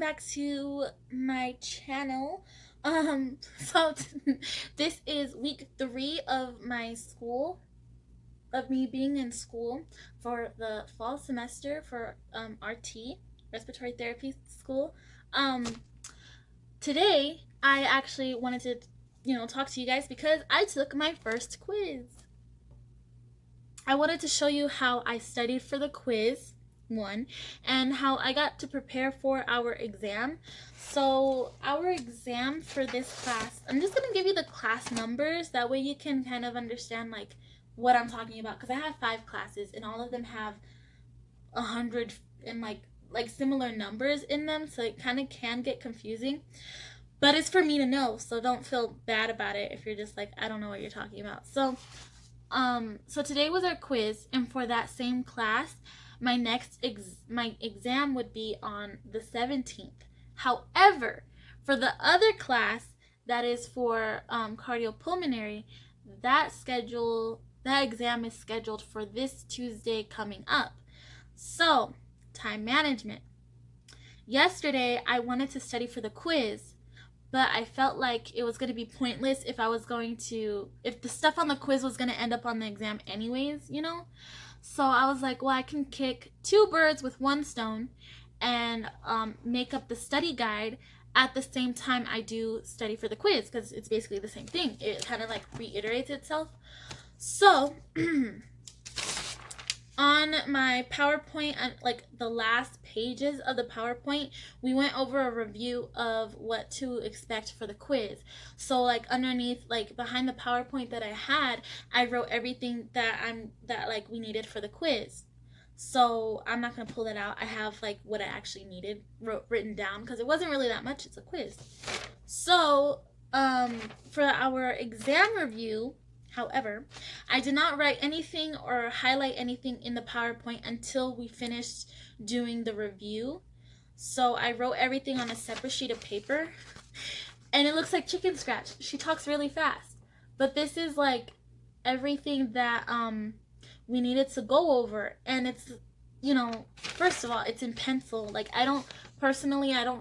back to my channel. So this is week 3 of my school, of me being in school for the fall semester for RT, Respiratory Therapy School. Um, Today I actually wanted to, talk to you guys because I took my first quiz. I wanted to show you how I studied for the quiz one and how I got to prepare for our exam. So our exam for this class, I'm just going to give you the class numbers, that way you can kind of understand like what I'm talking about, because I have 5 classes and all of them have 100 and like similar numbers in them, so it kind of can get confusing, but it's for me to know, so don't feel bad about it if you're just like, I don't know what you're talking about. So today was our quiz, and for that same class, my exam would be on the 17th. However, for the other class that is for cardiopulmonary, that exam is scheduled for this Tuesday coming up. So, time management. Yesterday, I wanted to study for the quiz, but I felt like it was going to be pointless if if the stuff on the quiz was going to end up on the exam anyways, So I was like, well, I can kick 2 birds with 1 stone and make up the study guide at the same time I do study for the quiz, because it's basically the same thing. It kind of like reiterates itself. So on my PowerPoint, like the last pages of the PowerPoint, we went over a review of what to expect for the quiz. So like underneath, like behind the PowerPoint that I had, I wrote everything that like we needed for the quiz. So I'm not gonna pull that out. I have like what I actually needed written down, because it wasn't really that much. It's a quiz. So for our exam review, however, I did not write anything or highlight anything in the PowerPoint until we finished doing the review. So I wrote everything on a separate sheet of paper, and it looks like chicken scratch. She talks really fast, but this is like everything that we needed to go over, and it's, first of all, it's in pencil. Like I don't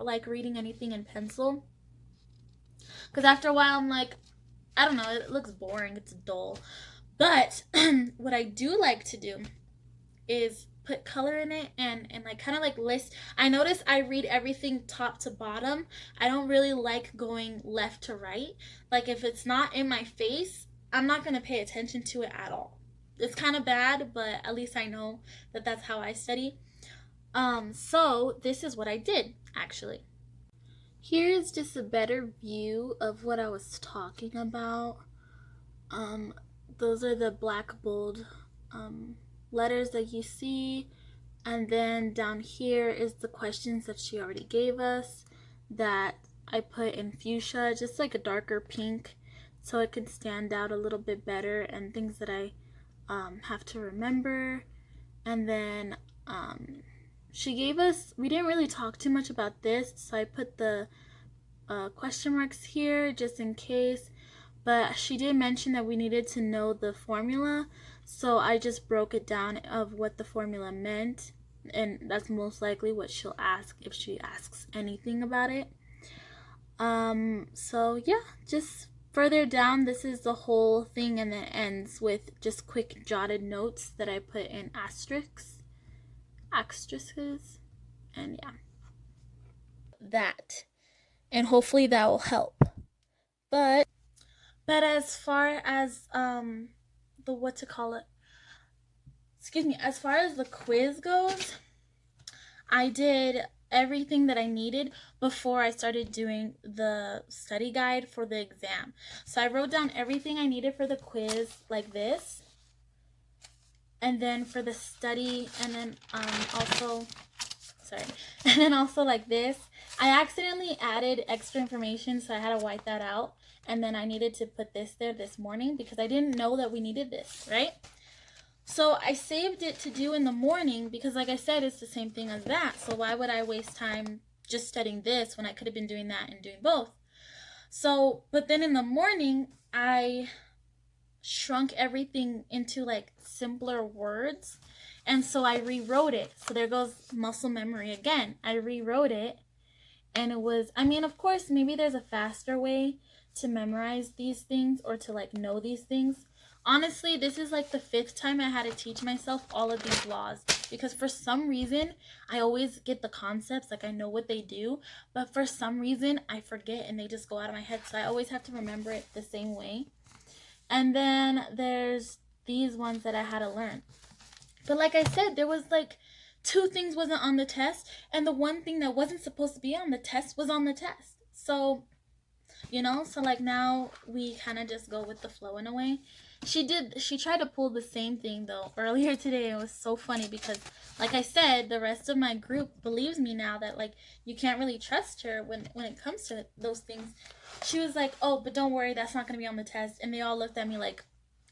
like reading anything in pencil, because after a while I'm like, I don't know, it looks boring, it's dull. But what I do like to do is put color in it and like kind of like list. I notice I read everything top to bottom. I don't really like going left to right. Like if it's not in my face, I'm not going to pay attention to it at all. It's kind of bad, but at least I know that that's how I study. So this is what I did actually. Here's just a better view of what I was talking about. Those are the black bold letters that you see, and then down here is the questions that she already gave us that I put in fuchsia, just like a darker pink, so it can stand out a little bit better, and things that I have to remember. And then she gave us, we didn't really talk too much about this, so I put the question marks here just in case, but she did mention that we needed to know the formula, so I just broke it down of what the formula meant, and that's most likely what she'll ask if she asks anything about it. So yeah, just further down, this is the whole thing, and it ends with just quick jotted notes that I put in asterisks, and yeah, that, and hopefully that will help. But as far as the as far as the quiz goes, I did everything that I needed before I started doing the study guide for the exam. So I wrote down everything I needed for the quiz like this, and then for the study, and then also like this. I accidentally added extra information, so I had to wipe that out, and then I needed to put this there this morning because I didn't know that we needed this, right? So I saved it to do in the morning because, like I said, it's the same thing as that. So why would I waste time just studying this when I could have been doing that and doing both? So, but then in the morning, I shrunk everything into like simpler words, and so I rewrote it. So there goes muscle memory again. I rewrote it, And it was, I mean, of course, maybe there's a faster way to memorize these things or to like know these things. Honestly, this is like the 5th time I had to teach myself all of these laws, because for some reason I always get the concepts, like I know what they do, but for some reason I forget and they just go out of my head, so I always have to remember it the same way. And then there's these ones that I had to learn. But like I said, there was like 2 things wasn't on the test, and the one thing that wasn't supposed to be on the test was on the test. So, you know, so like now we kind of just go with the flow in a way. She tried to pull the same thing though earlier today. It was so funny because like I said, the rest of my group believes me now that like you can't really trust her when it comes to those things. She was like, "Oh, but don't worry, that's not going to be on the test." And they all looked at me like,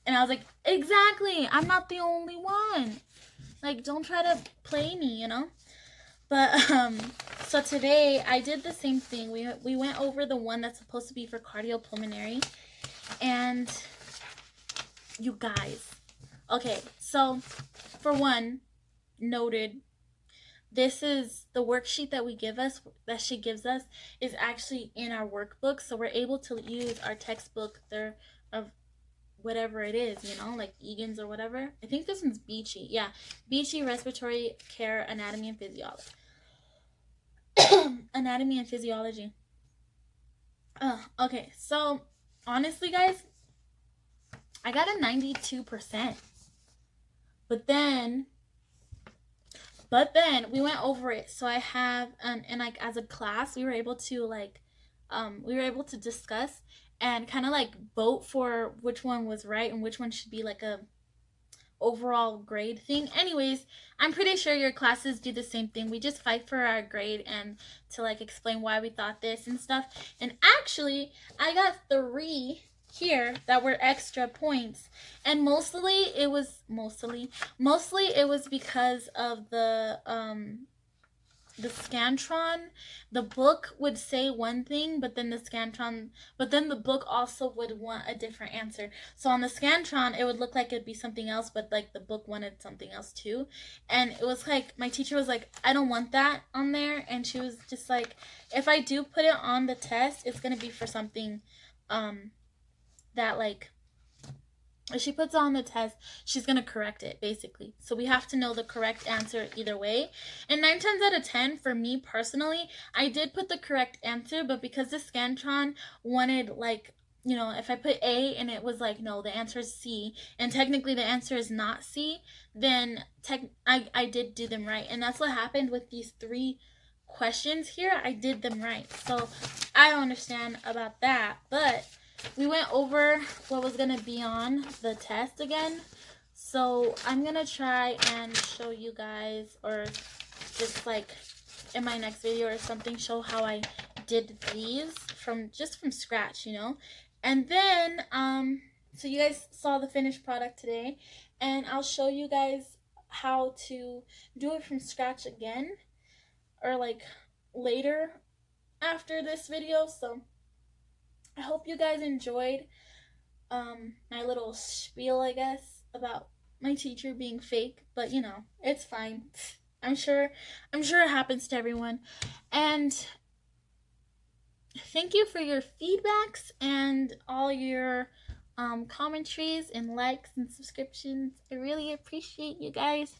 and I was like, "Exactly. I'm not the only one. Like, don't try to play me, you know?" But so today I did the same thing. We went over the one that's supposed to be for cardiopulmonary, and you guys, okay, so for one, noted, this is the worksheet that she gives us is actually in our workbook, so we're able to use our textbook there of whatever it is, you know, like Egan's or whatever. I think this one's Beachy. Yeah, Beachy Respiratory Care Anatomy and Physiology. Anatomy and Physiology. Okay, so honestly, guys, I got a 92%. But then we went over it. So I have and like as a class, we were able to discuss and kind of like vote for which one was right and which one should be like a overall grade thing. Anyways, I'm pretty sure your classes do the same thing. We just fight for our grade and to like explain why we thought this and stuff. And actually, I got 3 here that were extra points, and mostly it was because of the Scantron. The book would say one thing, but then the book also would want a different answer. So on the Scantron, it would look like it'd be something else, but like the book wanted something else too. And it was like, my teacher was like, "I don't want that on there." And she was just like, "If I do put it on the test, it's going to be for something, that like, if she puts it on the test, she's going to correct it, basically. So we have to know the correct answer either way." And 9 times out of 10, for me personally, I did put the correct answer, but because the Scantron wanted, like, you know, if I put A and it was like, no, the answer is C, and technically the answer is not C, then I did do them right. And that's what happened with these 3 questions here. I did them right. So I don't understand about that, but we went over what was going to be on the test again. So I'm going to try and show you guys, or just like in my next video or something, show how I did these from scratch, you know. And then so you guys saw the finished product today, and I'll show you guys how to do it from scratch again, or like later after this video. So I hope you guys enjoyed my little spiel, I guess, about my teacher being fake, but you know, it's fine. I'm sure it happens to everyone. And thank you for your feedbacks and all your commentaries and likes and subscriptions. I really appreciate you guys.